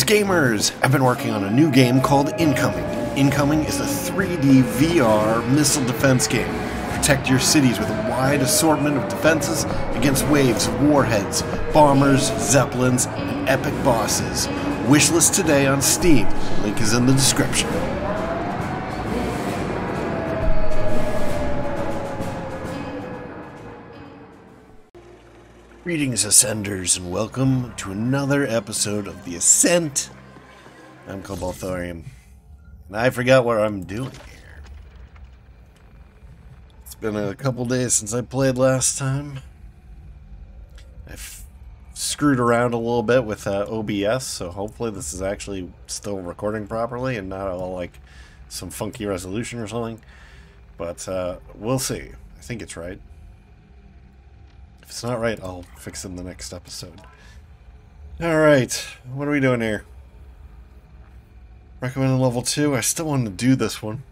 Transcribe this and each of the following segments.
gamers! I've been working on a new game called Incoming. Incoming is a 3D VR missile defense game. Protect your cities with a wide assortment of defenses against waves of warheads, bombers, zeppelins, and epic bosses. Wishlist today on Steam. Link is in the description. Greetings, Ascenders, and welcome to another episode of the Ascent. I'm Cobalt Thorium, and I forgot what I'm doing here. It's been a couple days since I played last time. I've screwed around a little bit with OBS, so hopefully this is actually still recording properly and not all like some funky resolution or something. But we'll see. I think it's right. If it's not right, I'll fix it in the next episode. Alright, what are we doing here? Recommended level 2. I still want to do this one.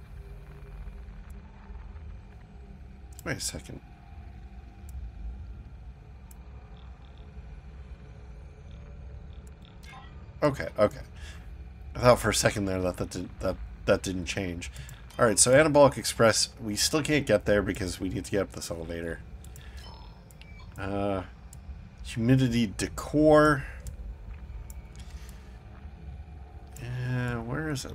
Wait a second. Okay. I thought for a second there that didn't change. Alright, so Anabolic Express, we still can't get there because we need to get up this elevator. Humidity decor. Where is it?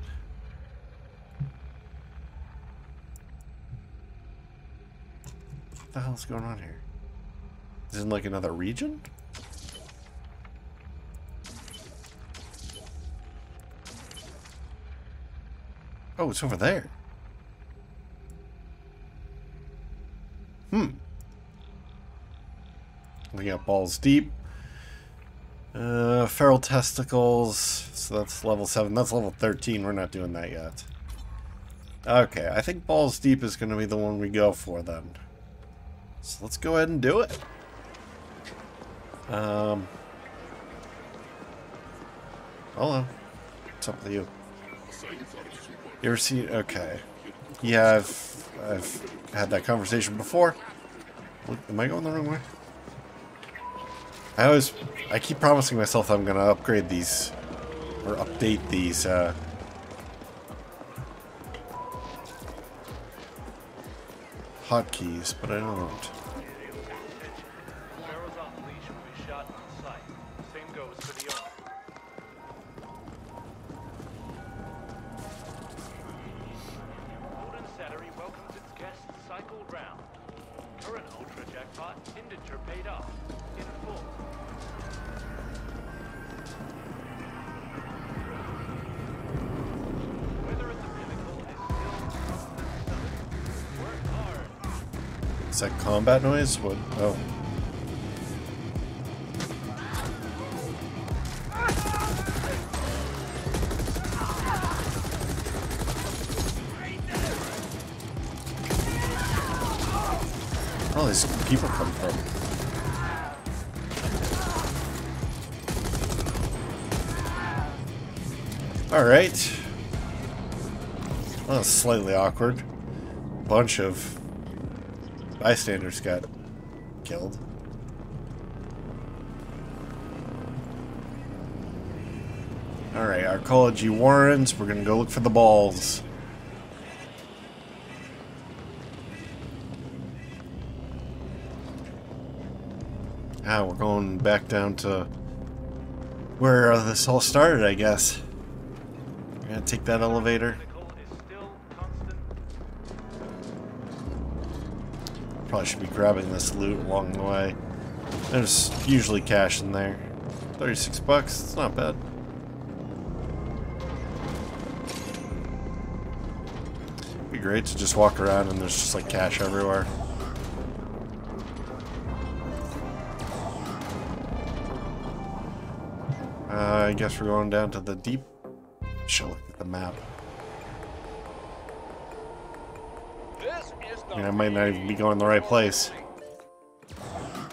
What the hell's going on here? Is it in like another region? Oh, it's over there. We got balls deep. Feral testicles. So that's level 7. That's level 13. We're not doing that yet. Okay, I think balls deep is going to be the one we go for then. So let's go ahead and do it. Hold on. What's up with you? You ever seen? Okay. Yeah, I've had that conversation before. Am I going the wrong way? I keep promising myself I'm gonna upgrade these, or update these, hotkeys, but I don't. Is that combat noise? What? Oh. Where all these people come from? Alright. Well, that's slightly awkward. Bunch of bystanders got killed. Alright, Arcology Warrens. We're gonna go look for the balls. Ah, we're going back down to where this all started, I guess. We're gonna take that elevator. Probably should be grabbing this loot along the way. There's usually cash in there. 36 bucks, it's not bad. It'd be great to just walk around and there's just like cash everywhere. I guess we're going down to the deep. Should look at the map. I might not even be going the right place.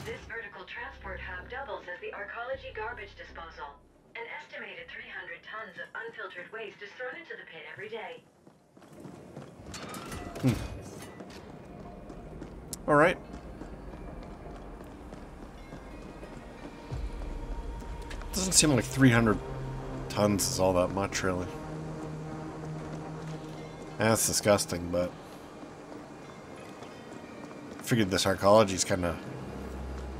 This vertical transport hub doubles as the Arcology garbage disposal. An estimated 300 tons of unfiltered waste is thrown into the pit every day. Alright. Doesn't seem like 300 tons is all that much, really. That's disgusting, but I figured this arcology's kind of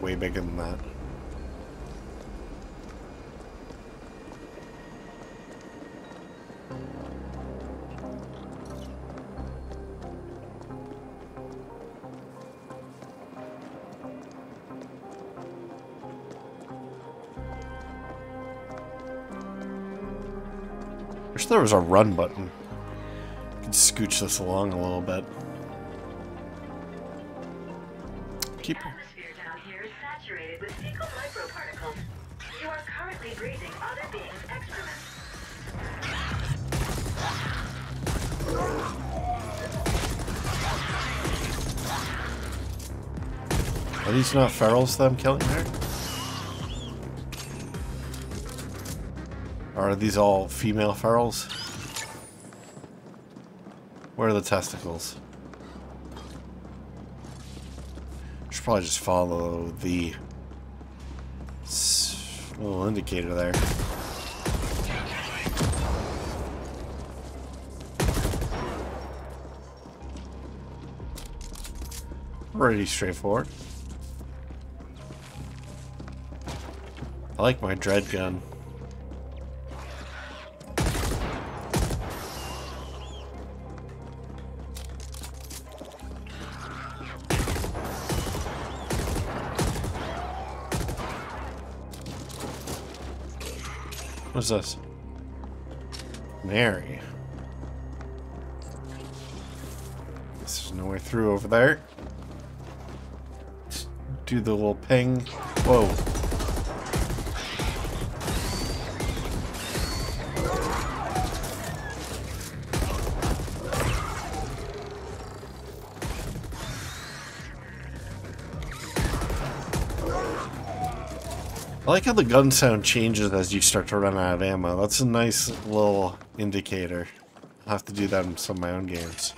way bigger than that. Wish there was a run button. Could scooch this along a little bit. Keep. The atmosphere down here is saturated with fecal microparticles. You are currently breathing other beings' excrement. Are these not ferals that I'm killing there? Or are these all female ferals? Where are the testicles? Should probably just follow the little indicator there. Pretty straightforward. I like my dread gun. What's this? Mary. Guess there's no way through over there. Just do the little ping. Whoa. I like how the gun sound changes as you start to run out of ammo. That's a nice little indicator. I'll have to do that in some of my own games.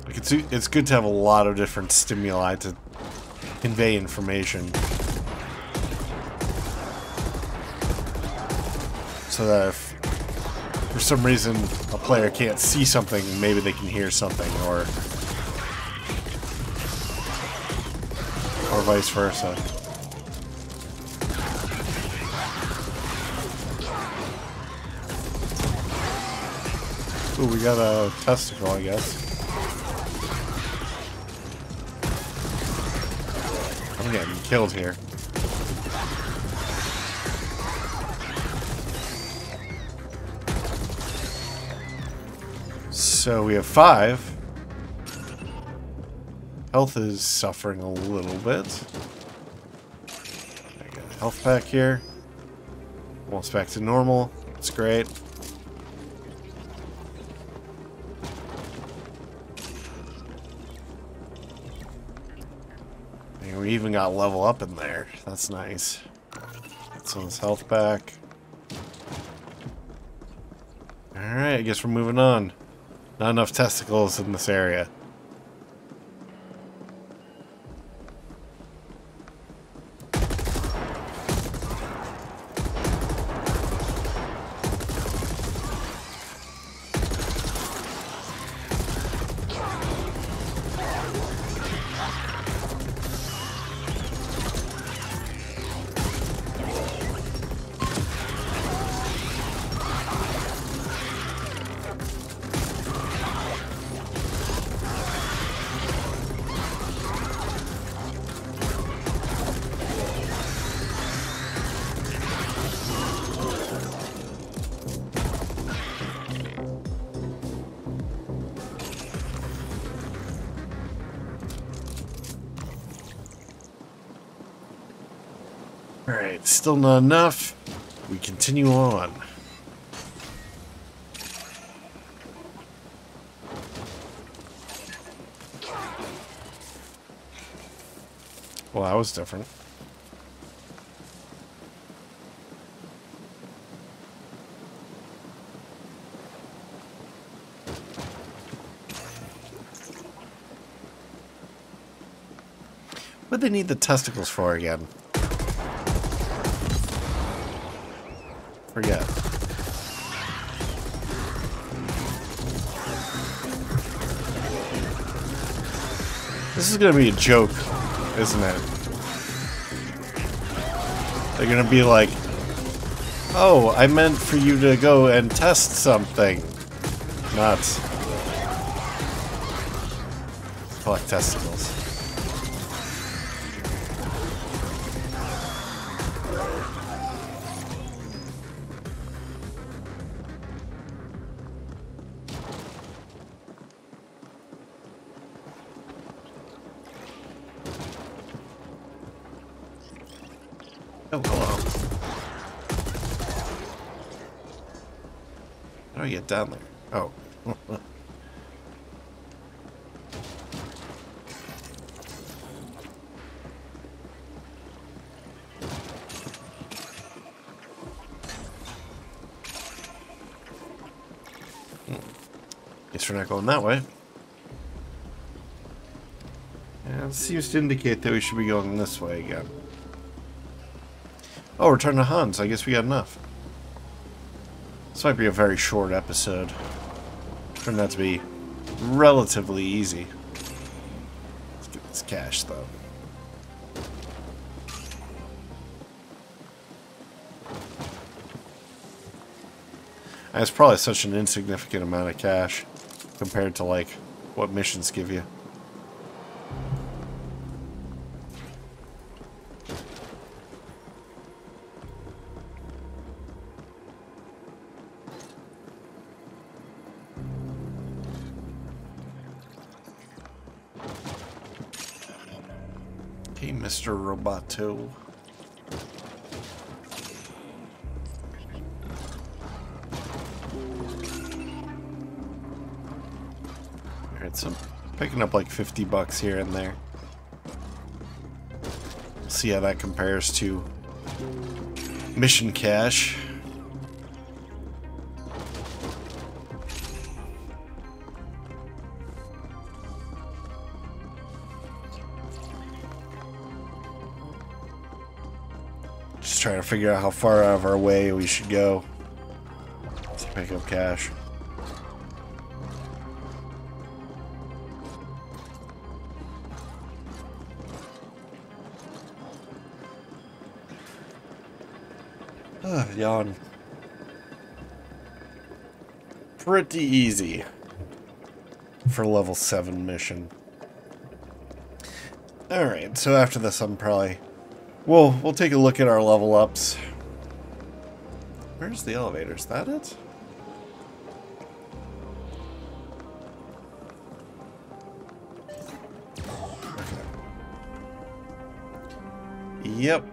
Like it's good to have a lot of different stimuli to convey information. So that if for some reason a player can't see something, maybe they can hear something, or vice versa. Ooh, we got a testicle, I guess. I'm getting killed here. So we have 5. Health is suffering a little bit. I got a health pack here. Almost back to normal. That's great. And we even got level up in there. That's nice. Get some of this health back. Alright, I guess we're moving on. Not enough testicles in this area. Alright, still not enough. We continue on. Well, that was different. What'd they need the testicles for again? Forget. This is gonna be a joke, isn't it? They're gonna be like, oh, I meant for you to go and test something. Nuts. Collect testicles. Oh, hello. How do I get down there? Oh. Guess we're not going that way. Yeah, it seems to indicate that we should be going this way again. Oh, return to Hans. I guess we got enough. This might be a very short episode. Turned out to be relatively easy. Let's get this cash, though. That's probably such an insignificant amount of cash compared to, like, what missions give you. Hey, Mr. Roboto. Alright, so I'm picking up like 50 bucks here and there. See how that compares to mission cash. Just trying to figure out how far out of our way we should go to pick up cash. Yawn. Pretty easy for level 7 mission. Alright, so after this I'm probably... We'll take a look at our level ups. Where's the elevator? Is that it? Okay. Yep.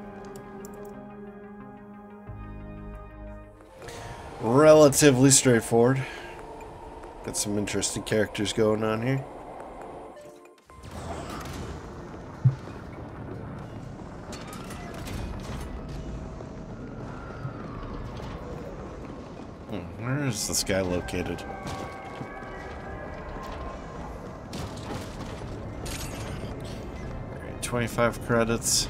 Relatively straightforward. Got some interesting characters going on here. Where is this guy located? Alright, 25 credits.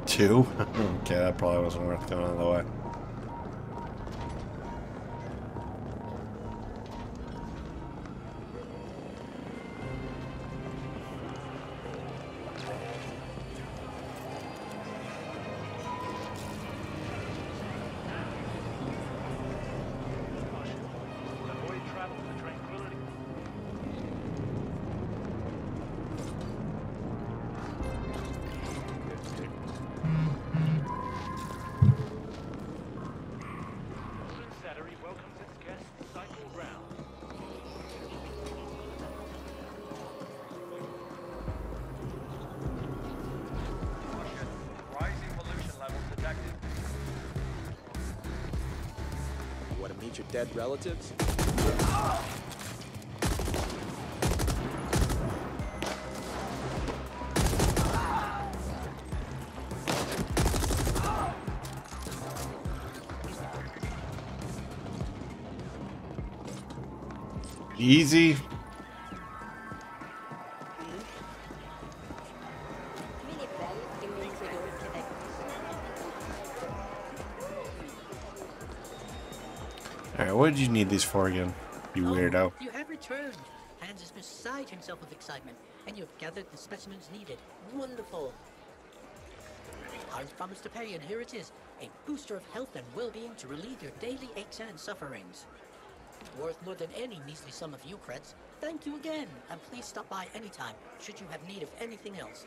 Two? Okay, that probably wasn't worth going all the way. Your dead relatives? Easy. Alright, what did you need these for again, you weirdo? You have returned. Hans is beside himself with excitement, and you have gathered the specimens needed. Wonderful. Hans promised to pay, and here it is. A booster of health and well-being to relieve your daily aches and sufferings. Worth more than any measly sum of Eucreds. Thank you again, and please stop by anytime, should you have need of anything else.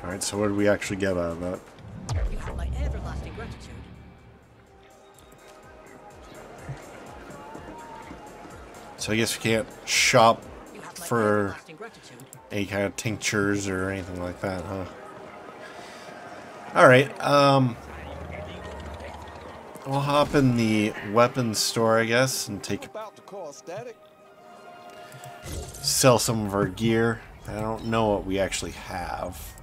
Alright, so what did we actually get out of that? You have my everlasting gratitude. So I guess we can't shop You have my for everlasting gratitude. any kind of tinctures or anything like that, huh? Alright, we'll hop in the weapons store, I guess, and About to call static. sell some of our gear. I don't know what we actually have.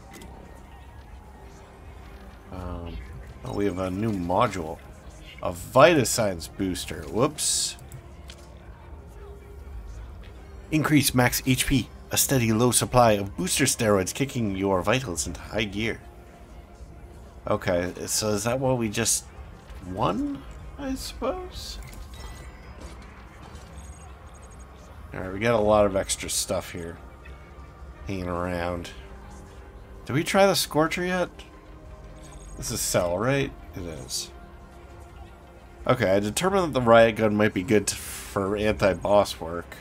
Oh, we have a new module. A Vitascience booster. Whoops. Increase max HP. A steady low supply of booster steroids kicking your vitals into high gear. Okay, so is that what we just won, I suppose? Alright, we got a lot of extra stuff here hanging around. Did we try the Scorcher yet? This is Cell, right? It is. Okay, I determined that the riot gun might be good for anti-boss work.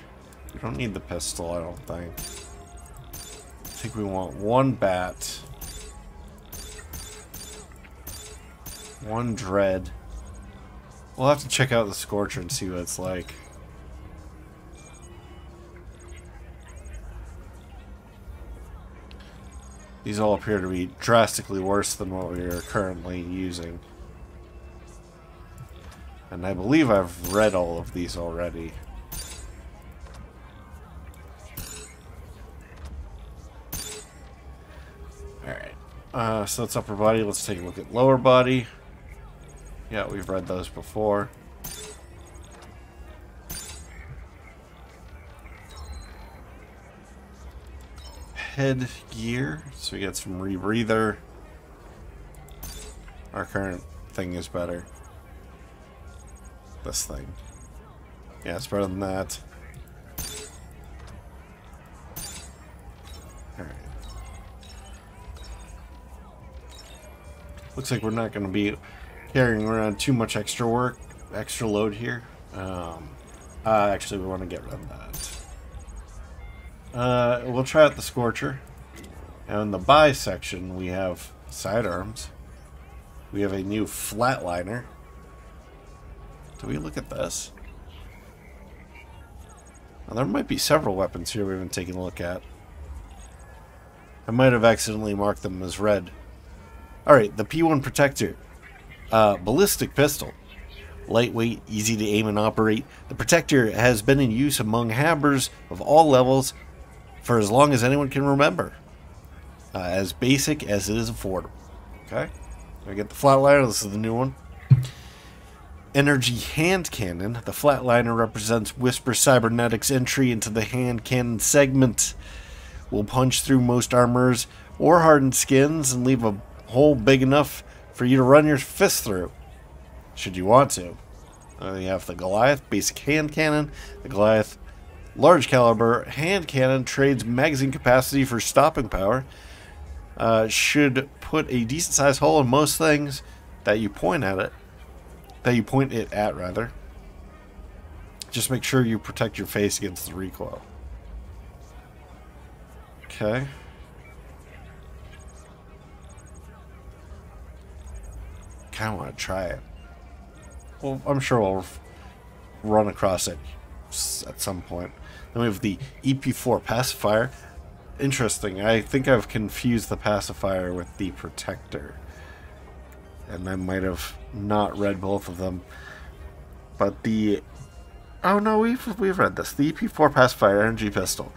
We don't need the pistol, I don't think. I think we want one bat. One dread. We'll have to check out the Scorcher and see what it's like. These all appear to be drastically worse than what we are currently using. And I believe I've read all of these already. Alright. So that's upper body. Let's take a look at lower body. Yeah, we've read those before. Head gear. So we get some rebreather. Our current thing is better. This thing. Yeah, it's better than that. Alright. Looks like we're not going to be carrying around too much extra load here. Actually, we want to get rid of that. We'll try out the Scorcher. And in the buy section, we have sidearms. We have a new flatliner. Do we look at this? Now, there might be several weapons here we haven't taken a look at. I might have accidentally marked them as red. Alright, the P1 Protector. Ballistic pistol. Lightweight, easy to aim and operate. The Protector has been in use among hammers of all levels for as long as anyone can remember. As basic as it is affordable. Okay? We get the flatliner. This is the new one. Energy hand cannon. The flatliner represents Whisper Cybernetics' entry into the hand cannon segment. Will punch through most armors or hardened skins and leave a hole big enough for you to run your fist through, should you want to. You have the Goliath basic hand cannon. The Goliath large caliber hand cannon trades magazine capacity for stopping power. Should put a decent sized hole in most things that you point at it. That you point it at, rather. Just make sure you protect your face against the recoil. Okay. Kind of want to try it. Well, I'm sure we'll run across it at some point. Then we have the ep4 pacifier. Interesting. I think I've confused the pacifier with the protector. And I might have not read both of them. But the... Oh no, we've read this. The ep4 pacifier energy pistol.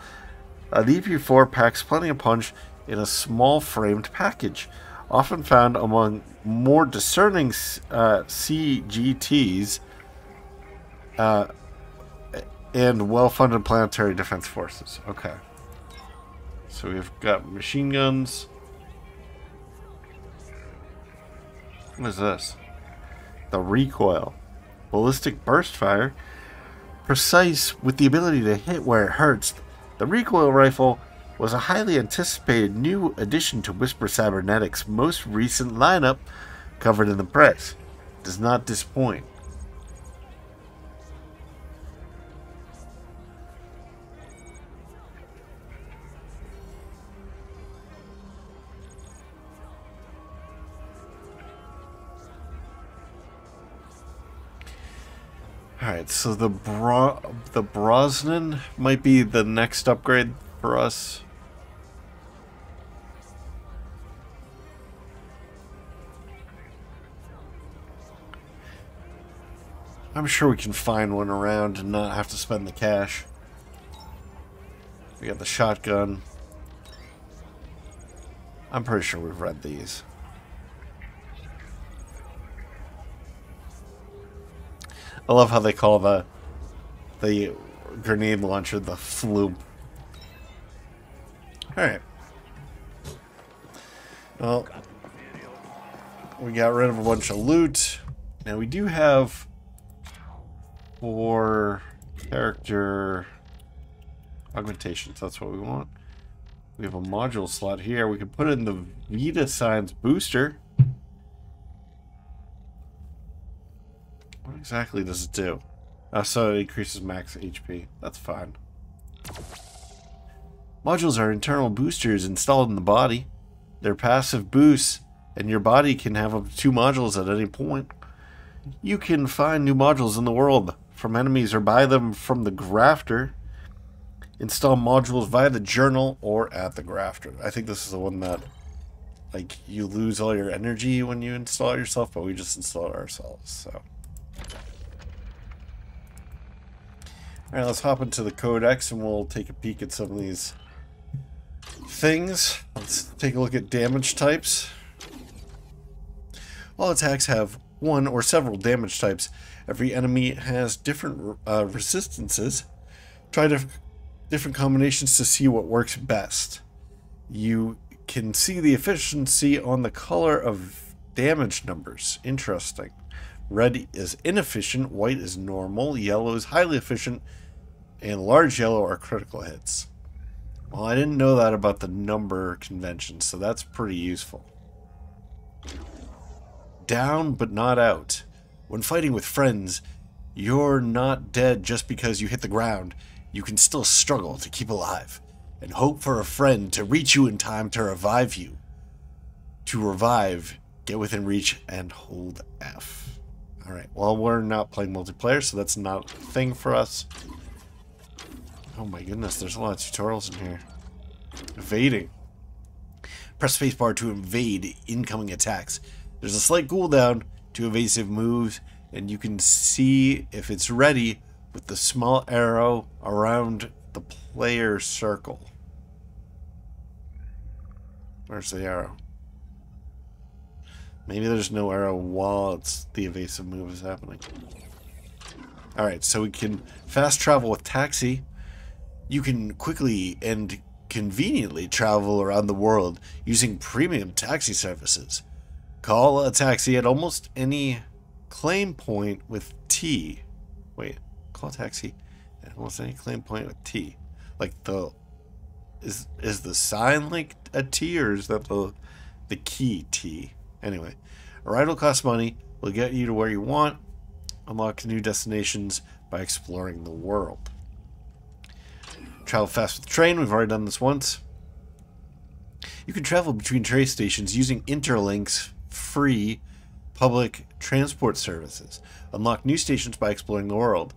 The ep4 packs plenty of punch in a small framed package. Often found among more discerning CGTs. And well-funded planetary defense forces. Okay. So we've got machine guns. What is this? The recoil. Ballistic burst fire. Precise with the ability to hit where it hurts. The recoil rifle was a highly anticipated new addition to Whisper Cybernetics' most recent lineup covered in the press. Does not disappoint. Alright, so the Brosnan might be the next upgrade for us. I'm sure we can find one around and not have to spend the cash. We got the shotgun. I'm pretty sure we've read these. I love how they call the grenade launcher the Floop. Alright. Well, we got rid of a bunch of loot. Now we do have 4 character augmentations. That's what we want. We have a module slot here. We can put in the Vita Science booster. What exactly does it do? So it increases max HP. That's fine. Modules are internal boosters installed in the body. They're passive boosts, and your body can have up to 2 modules at any point. You can find new modules in the world from enemies or buy them from the grafter. Install modules via the journal or at the grafter. I think this is the one that, like, you lose all your energy when you install it yourself, but we just install it ourselves, so. Alright, let's hop into the codex and we'll take a peek at some of these things. Let's take a look at damage types. All attacks have one or several damage types. Every enemy has different resistances. Try different combinations to see what works best. You can see the efficiency on the color of damage numbers. Interesting. Red is inefficient, white is normal, yellow is highly efficient, and large yellow are critical hits. Well, I didn't know that about the number convention, so that's pretty useful. Down but not out. When fighting with friends, you're not dead just because you hit the ground. You can still struggle to keep alive, and hope for a friend to reach you in time to revive you. To revive, get within reach and hold F. Alright, well, we're not playing multiplayer, so that's not a thing for us. Oh my goodness, there's a lot of tutorials in here. Evading. Press spacebar to evade incoming attacks. There's a slight cooldown to evasive moves, and you can see if it's ready with the small arrow around the player circle. Where's the arrow? Maybe there's no arrow while the evasive move is happening. Alright, so we can fast travel with taxi. You can quickly and conveniently travel around the world using premium taxi services. Call a taxi at almost any claim point with T. Wait, call a taxi at almost any claim point with T. Like the... Is the sign like a T, or is that the key T? Anyway, a ride will cost money, will get you to where you want, unlock new destinations by exploring the world. Travel fast with the train, we've already done this once. You can travel between train stations using Interlink's free public transport services. Unlock new stations by exploring the world.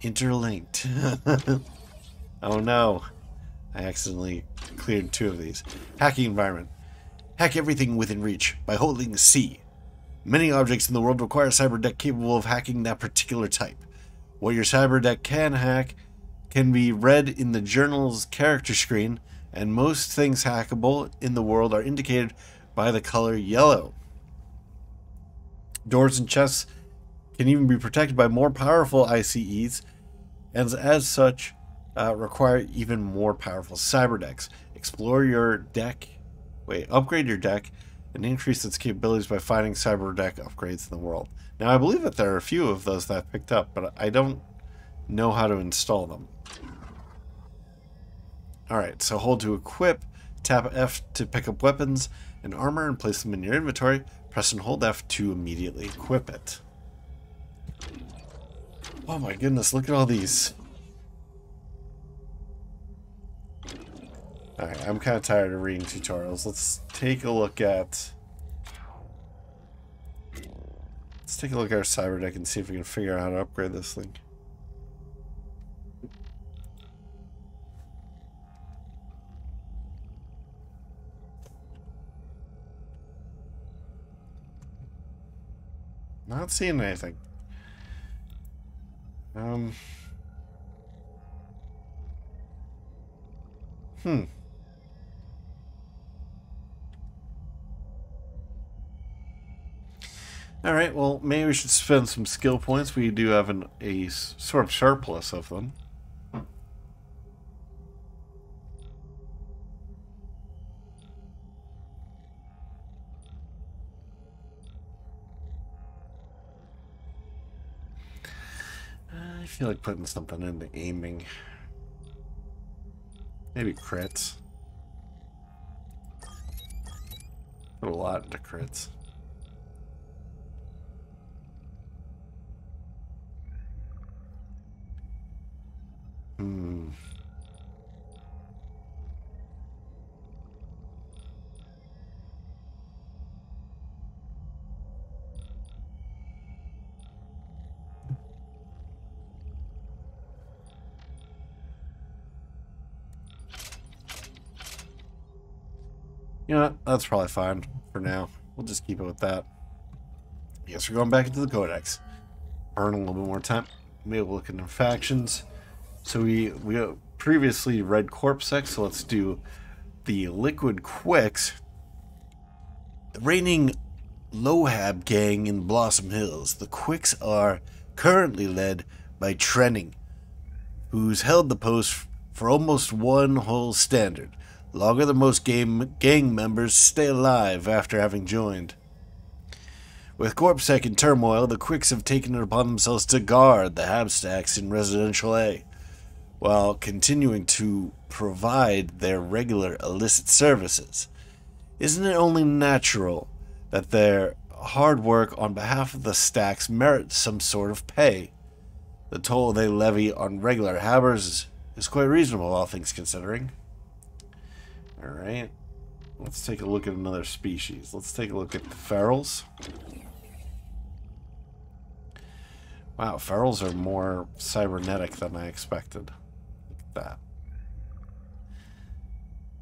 Interlinked. Oh no, I accidentally cleared 2 of these. Hacking environment. Hack everything within reach by holding C. Many objects in the world require a cyber deck capable of hacking that particular type. What your cyber deck can hack can be read in the journal's character screen, and most things hackable in the world are indicated by the color yellow. Doors and chests can even be protected by more powerful ICEs, and as such, require even more powerful cyber decks. Explore your deck, upgrade your deck, and increase its capabilities by finding cyber deck upgrades in the world. Now, I believe that there are a few of those that I've picked up, but I don't know how to install them. Alright, so hold to equip, tap F to pick up weapons and armor and place them in your inventory. Press and hold F to immediately equip it. Oh my goodness, look at all these. Alright, I'm kind of tired of reading tutorials. Let's take a look at... Let's take a look at our cyber deck and see if we can figure out how to upgrade this thing. Not seeing anything. Alright, well, maybe we should spend some skill points. We do have a sort of surplus of them. I feel like putting something into aiming. Maybe crits. Put a lot into crits. You know what? That's probably fine for now. We'll just keep it with that. I guess we're going back into the Codex. Earn a little bit more time. Maybe we'll look into factions. So we previously read Corpsec, so let's do the Liquid Quicks. The reigning Lohab gang in Blossom Hills. The Quicks are currently led by Trenning, who's held the post for almost one whole standard. Longer than most gang members stay alive after having joined. With Corpsec in turmoil, the Quicks have taken it upon themselves to guard the Habstacks in Residential A, while continuing to provide their regular illicit services. Isn't it only natural that their hard work on behalf of the stacks merits some sort of pay? The toll they levy on regular habbers is quite reasonable, all things considering. Alright, let's take a look at another species. Let's take a look at the ferals. Wow, ferals are more cybernetic than I expected. Look at that.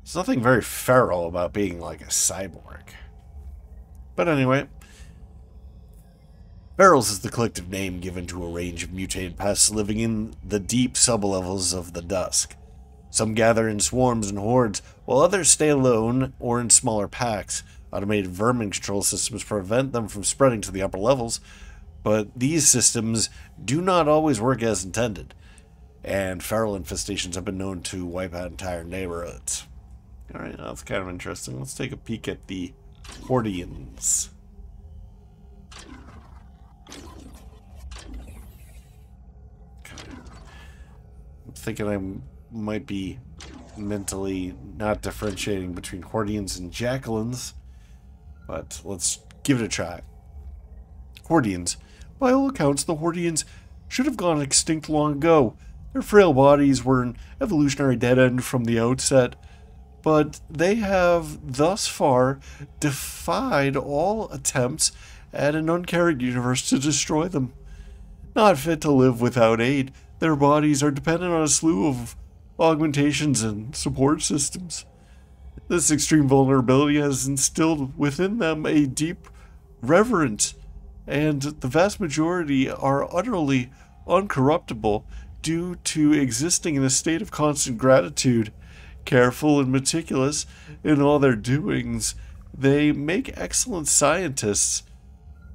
There's nothing very feral about being like a cyborg. But anyway, ferals is the collective name given to a range of mutated pests living in the deep sublevels of the dusk. Some gather in swarms and hordes, while others stay alone or in smaller packs. Automated vermin control systems prevent them from spreading to the upper levels, but these systems do not always work as intended, and feral infestations have been known to wipe out entire neighborhoods. Alright, that's kind of interesting. Let's take a peek at the Hordians. I'm thinking I might be mentally not differentiating between Hordians and Jacquelines, but let's give it a try. Hordians. By all accounts, the Hordians should have gone extinct long ago. Their frail bodies were an evolutionary dead end from the outset, but they have thus far defied all attempts at an uncarried universe to destroy them. Not fit to live without aid, their bodies are dependent on a slew of augmentations and support systems. This extreme vulnerability has instilled within them a deep reverence, and the vast majority are utterly uncorruptible due to existing in a state of constant gratitude. Careful and meticulous in all their doings, they make excellent scientists,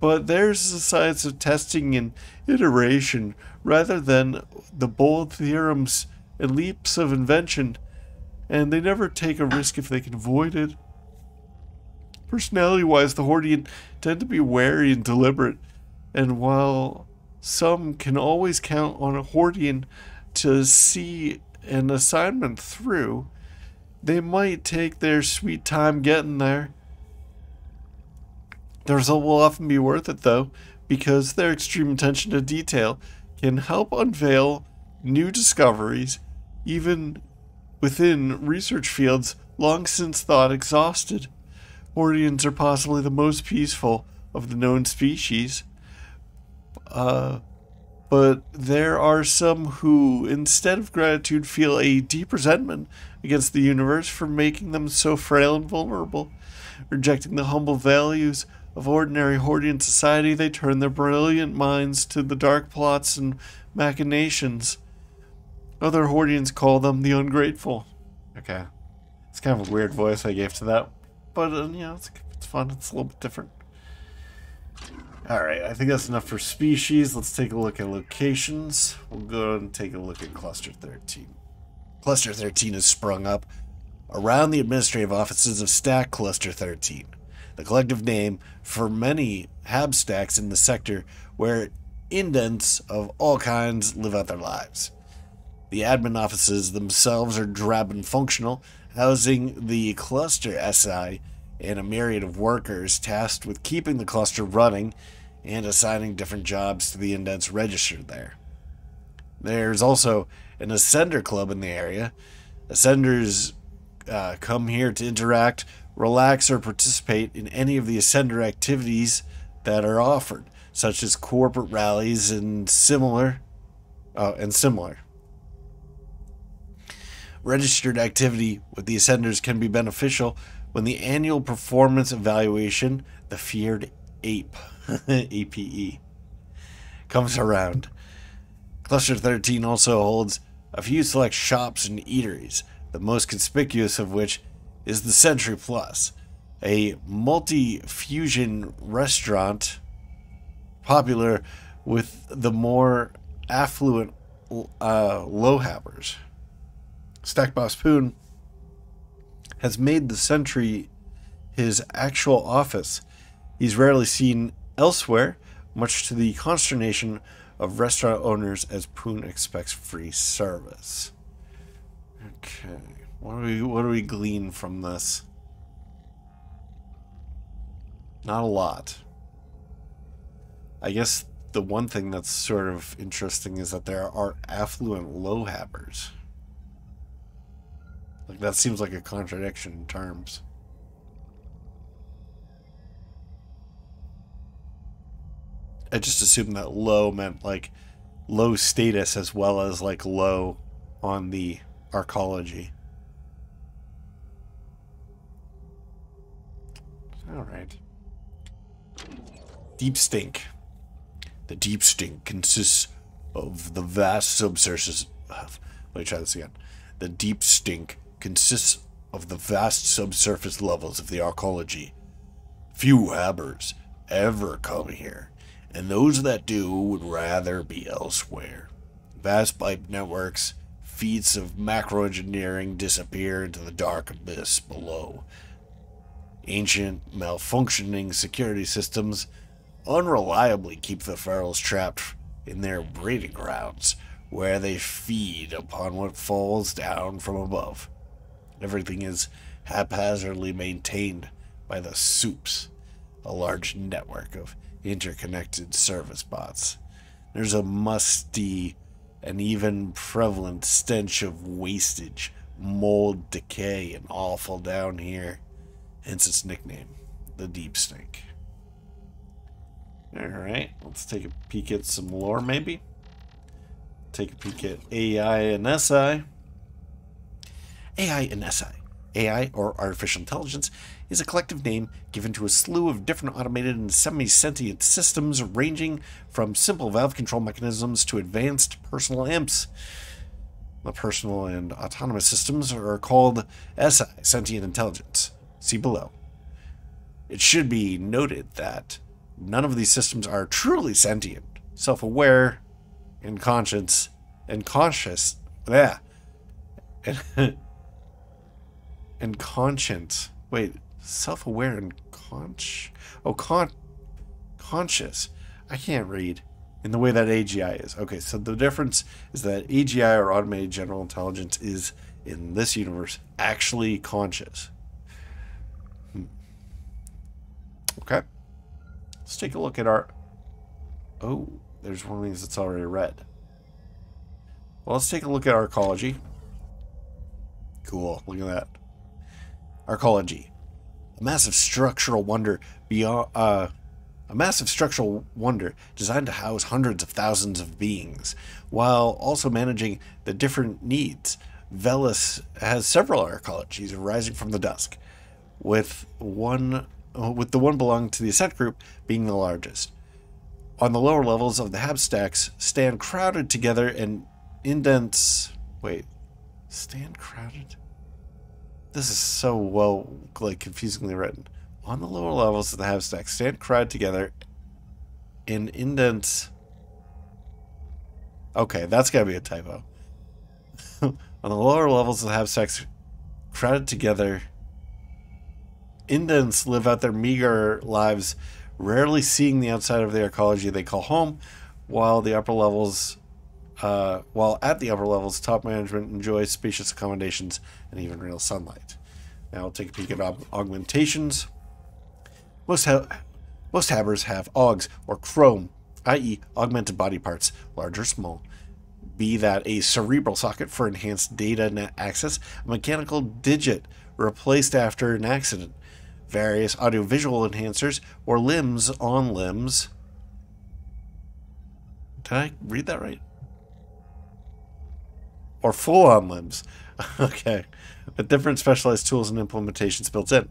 But theirs is a science of testing and iteration rather than the bold theorems and leaps of invention, and they never take a risk if they can avoid it. Personality-wise, the Hordian tend to be wary and deliberate, and while some can always count on a Hordian to see an assignment through, they might take their sweet time getting there. The result will often be worth it, though, because their extreme attention to detail can help unveil new discoveries, even within research fields long since thought exhausted. Hordians are possibly the most peaceful of the known species, but there are some who, instead of gratitude, feel a deep resentment against the universe for making them so frail and vulnerable. Rejecting the humble values of ordinary Hordian society, they turn their brilliant minds to the dark plots and machinations. Other Hordians call them the ungrateful. Okay. It's kind of a weird voice I gave to that, but, it's fun. It's a little bit different. Alright, I think that's enough for species. Let's take a look at locations. We'll go and take a look at Cluster 13. Cluster 13 has sprung up around the administrative offices of Stack Cluster 13, the collective name for many hab stacks in the sector where indents of all kinds live out their lives. The admin offices themselves are drab and functional, housing the cluster SI and a myriad of workers tasked with keeping the cluster running and assigning different jobs to the indents registered there. There's also an Ascender club in the area. Ascenders come here to interact, relax, or participate in any of the Ascender activities that are offered, such as corporate rallies and similar. Registered activity with the Ascenders can be beneficial when the annual performance evaluation, the feared APE, APE, comes around. Cluster 13 also holds a few select shops and eateries, the most conspicuous of which is the Century Plus, a multi-fusion restaurant popular with the more affluent low-habbers. Stackboss Poon has made the Century his actual office. He's rarely seen elsewhere, much to the consternation of restaurant owners, as Poon expects free service. Okay, what do we glean from this? Not a lot. I guess the one thing that's sort of interesting is that there are affluent low-habbers. Like, that seems like a contradiction in terms. I just assumed that low meant, like, low status as well as, like, low on the arcology. Alright. Deep Stink. The Deep Stink consists of the vast subsurface... Let me try this again. The Deep Stink consists of the vast subsurface levels of the arcology. Few habbers ever come here, and those that do would rather be elsewhere. Vast pipe networks, feats of macroengineering disappear into the dark abyss below. Ancient, malfunctioning security systems unreliably keep the ferals trapped in their breeding grounds, where they feed upon what falls down from above. Everything is haphazardly maintained by the Soups, a large network of interconnected service bots. There's a musty and even prevalent stench of wastage, mold, decay, and offal down here, hence its nickname, the Deep Stink. Alright, let's take a peek at some lore, maybe. Take a peek at AI and SI. AI and SI. AI, or artificial intelligence, is a collective name given to a slew of different automated and semi-sentient systems ranging from simple valve control mechanisms to advanced personal imps. The personal and autonomous systems are called SI, sentient intelligence. See below. It should be noted that none of these systems are truly sentient, self-aware, and conscious, yeah, and conscience. Wait, self-aware and conscious. I can't read in the way that AGI is. Okay, so the difference is that AGI, or automated general intelligence, is in this universe actually conscious. Okay, let's take a look at our... Oh, there's one of these that's already read. Well, let's take a look at arcology. Cool, look at that. Arcology. A massive structural wonder designed to house hundreds of thousands of beings, while also managing the different needs. Veles has several arcologies arising from the dusk, with the one belonging to the Ascent group being the largest. On the lower levels of the hab stacks stand crowded together and indents... Wait, stand crowded? This is so well, confusingly written. On the lower levels of the hab stacks stand crowded together in indents... Okay, that's gotta be a typo. On the lower levels of the hab stacks crowded together, indents live out their meager lives, rarely seeing the outside of the arcology they call home, while at the upper levels, top management enjoys spacious accommodations and even real sunlight. Now we'll take a peek at augmentations. Most habbers have augs, or chrome, i.e. augmented body parts, large or small. Be that a cerebral socket for enhanced data net access, a mechanical digit replaced after an accident, various audiovisual enhancers, or limbs on limbs. Did I read that right? Or full-on limbs. Okay. With different specialized tools and implementations built in.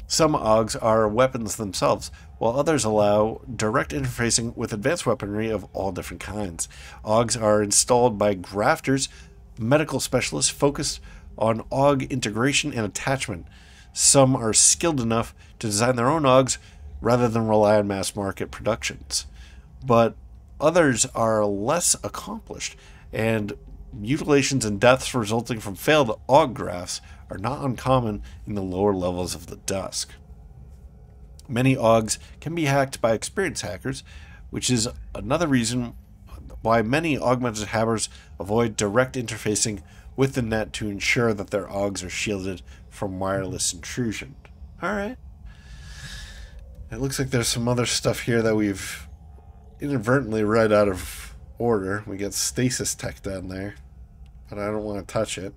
Some AUGs are weapons themselves, while others allow direct interfacing with advanced weaponry of all different kinds. AUGs are installed by grafters, medical specialists focused on AUG integration and attachment. Some are skilled enough to design their own AUGs rather than rely on mass market productions. But others are less accomplished, and mutilations and deaths resulting from failed AUG grafts are not uncommon in the lower levels of the dusk. Many AUGs can be hacked by experienced hackers, which is another reason why many augmented hackers avoid direct interfacing with the net to ensure that their AUGs are shielded from wireless intrusion. Alright. It looks like there's some other stuff here that we've inadvertently read out of order. We get stasis tech down there, but I don't want to touch it.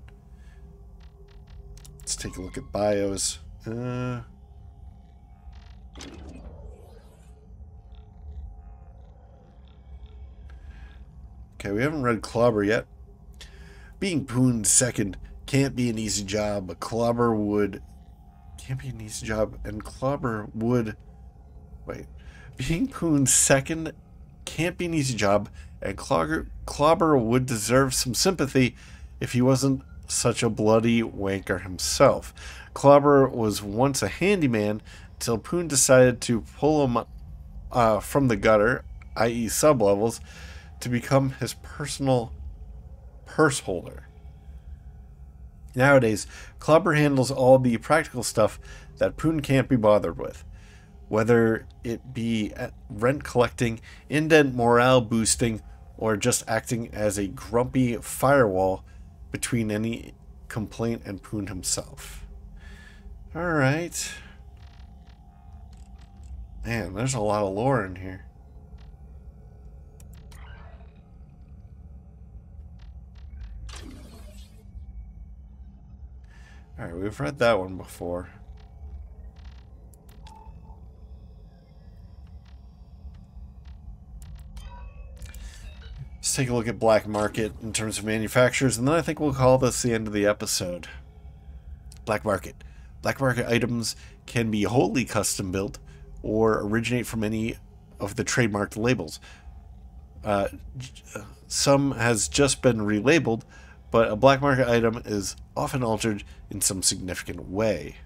Let's take a look at bios. Okay, we haven't read Clobber yet. Being Poon's second can't be an easy job, but Clobber would... Can't be an easy job, and Clobber would... Wait. Being Poon's second can't be an easy job, and Clobber would deserve some sympathy if he wasn't such a bloody wanker himself. Clobber was once a handyman until Poon decided to pull him from the gutter, i.e. sublevels, to become his personal purse holder. Nowadays, Clobber handles all the practical stuff that Poon can't be bothered with, whether it be rent collecting, indent morale boosting, or just acting as a grumpy firewall between any complaint and Poon himself. Alright. Man, there's a lot of lore in here. Alright, we've read that one before. Let's take a look at black market in terms of manufacturers, and then I think we'll call this the end of the episode. Black market. Black market items can be wholly custom built or originate from any of the trademarked labels. Some has just been relabeled, but a black market item is often altered in some significant way.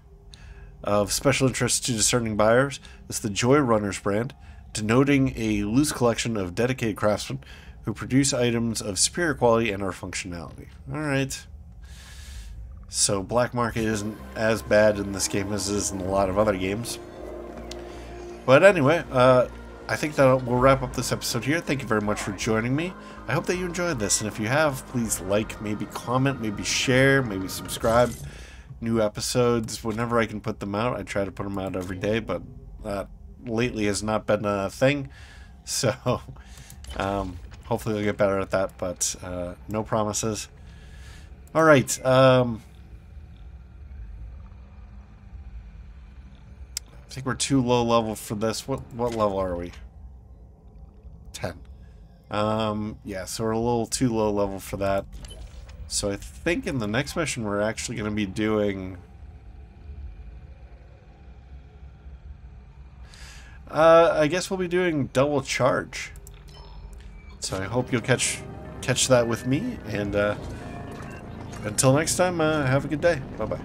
of special interest to discerning buyers is the Joy Runners brand, denoting a loose collection of dedicated craftsmen who produce items of superior quality and our functionality. Alright. So black market isn't as bad in this game as it is in a lot of other games. But anyway, I think that we'll wrap up this episode here. Thank you very much for joining me. I hope that you enjoyed this, and if you have, please like, maybe comment, maybe share, maybe subscribe. New episodes, whenever I can put them out. I try to put them out every day, but lately has not been a thing. So hopefully I'll get better at that, but no promises. Alright, I think we're too low level for this. What level are we? 10. Yeah, so we're a little too low level for that. So I think in the next mission we're actually going to be doing... I guess we'll be doing double charge. So I hope you'll catch that with me, and until next time, have a good day. Bye-bye.